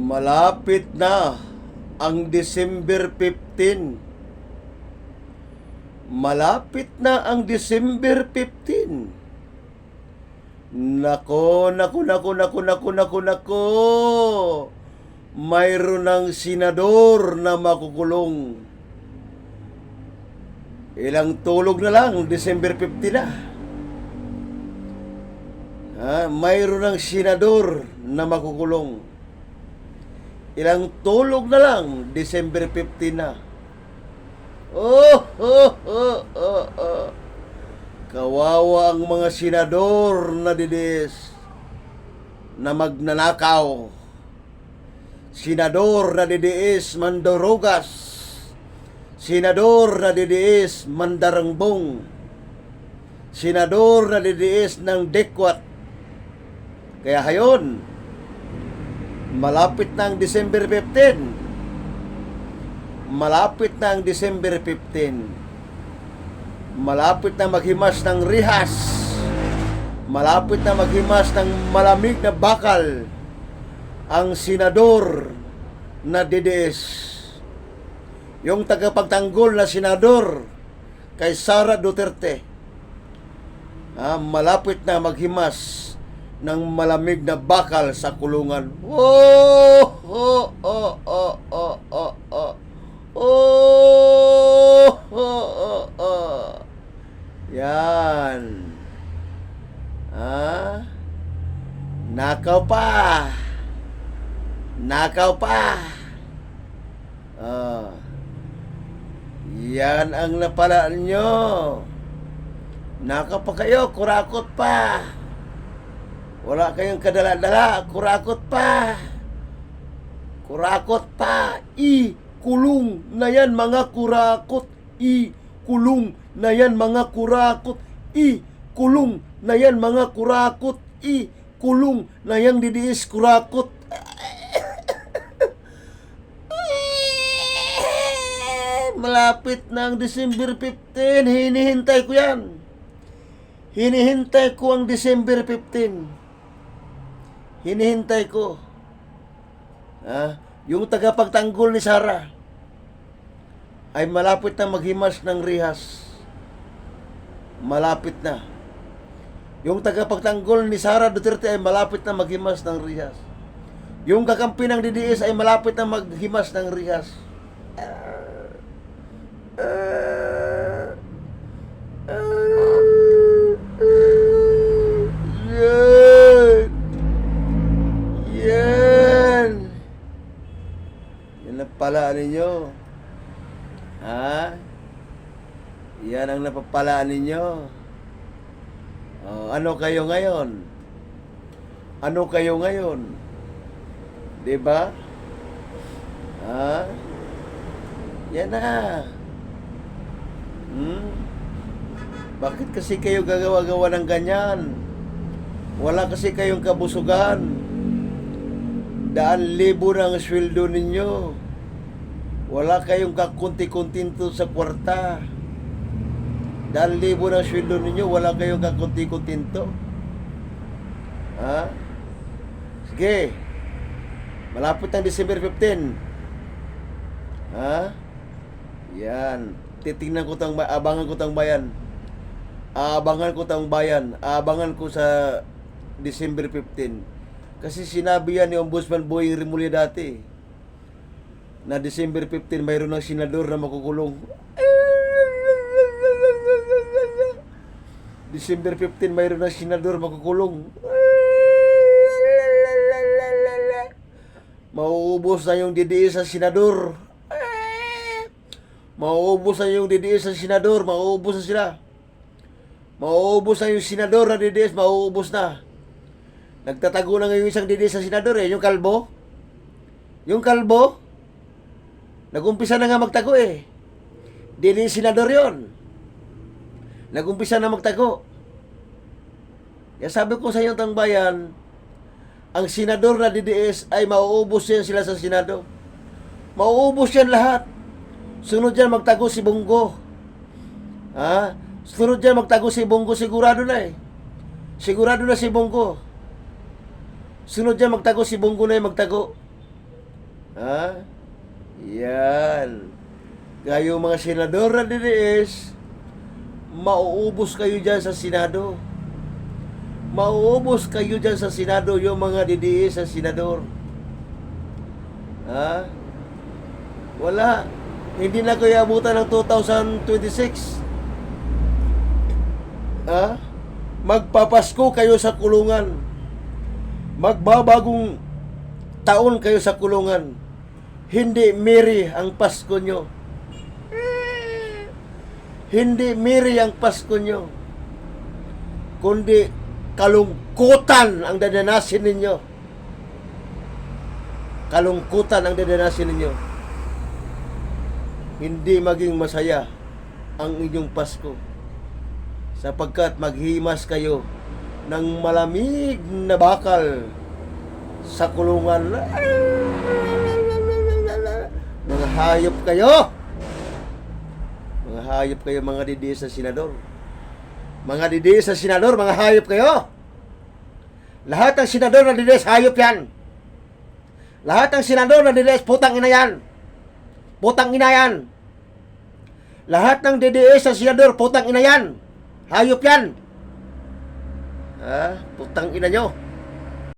Malapit na ang December 15. Malapit na ang December 15. Nako, nako, nako, nako, nako, nako, nako. Mayroon ng senador na makukulong. Ilang tulog na lang, December 15 na. Mayroon ng senador na makukulong. Ilang tulog na lang, December 15 na. Kawawa ang mga senador na didis na magnanakaw. Senador na didiis mandorogas. Senador na didiis mandarangbong. Senador na didiis ng dekwat. Kaya hayon, malapit na ang December 15. Malapit na ang December 15. Malapit na maghimas ng rihas. Malapit na maghimas ng malamig na bakal ang senador na didiis. Yung tagapagtanggol na senador kay Sara Duterte. Malapit na maghimas ng malamig na bakal sa kulungan. Yan. Nakaw pa. Nakaw pa. Yan ang napalaan nyo. Nakaw pa kayo, kurakot pa. Wala kayong kadala-dala, kurakot pa. Kurakot pa. Kulong na yan mga kurakot. Kulong na yan mga kurakot. Kulong na yan mga kurakot. Kulong na yan didiis kurakot. Malapit na ang December 15. Hinihintay ko yan. Hinihintay ko ang December 15. Hinihintay ko. Yung tagapagtanggol ni Sara ay malapit na maghimas ng rihas. Malapit na. Yung tagapagtanggol ni Sara Duterte ay malapit na maghimas ng rihas. Yung kakampi ng DDS ay malapit na maghimas ng rihas. Yan napapalaan ninyo. Yan ang napapalaan ninyo. Ano kayo ngayon? Ano kayo ngayon? Diba? Yan na. Bakit kasi kayo gagawa-gawa ng ganyan? Wala kasi kayong kabusugan. 1,000 na ang sweldo ninyo. Wala kayong kakunti-kuntinto sa kwarta. 1,000 na ang sweldo ninyo. Wala kayong kakunti-kuntinto. Sige. Malapit ang December 15. Yan. Titingnan ko abangan ko tang bayan. Abangan ko tang bayan. Abangan ko sa December 15. Kasi sinabi yan ni Ombudsman Boying Rimulya dati na December 15 mayroon ng senador na makukulong. December 15 mayroon ng senador makukulong. Mauubos na yung DDS sa senador. Mauubos na yung DDS sa senador. Mauubos na sila. Mauubos na yung senador na DDS. Mauubos na. Nagtatago na ngayon isang DDS sa senador yung kalbo. Yung kalbo, nagumpisa na nga magtago Dili senador yon. Nagumpisa na magtago. Kaya sabi ko sa inyo tang bayan, ang senador na DDS ay mauubos yan sila sa Senado. Mauubos yan lahat. Sunod yan magtago si Bongo. Sunod yan magtago si Bongo, sigurado na Sigurado na si Bongo. Sunod dyan magtago si Bongo na yung magtago. Ha? Yan. Kayo mga senador na DDS, mauubos kayo dyan sa Senado. Mauubos kayo dyan sa Senado, yung mga DDS sa senador. Ha? Wala. Hindi na kayo abutan ng 2026. Ha? Magpapasko kayo sa kulungan. Magbabagong taon kayo sa kulungan. Hindi merry ang Pasko nyo. Hindi merry ang Pasko nyo. Kundi kalungkutan ang dadanasin ninyo. Kalungkutan ang dadanasin ninyo. Hindi maging masaya ang inyong Pasko. Sapagkat maghimas kayo ng malamig na bakal sa kulungan. Mga hayop kayo! Mga hayop kayo, mga DDS sa senador. Mga DDS sa senador, mga hayop kayo! Lahat ng senador na DDS, hayop yan! Lahat ng senador na DDS, putang ina yan! Putang ina yan! Lahat ng DDS sa senador, putang ina yan! Hayop yan! Putang ina nyo!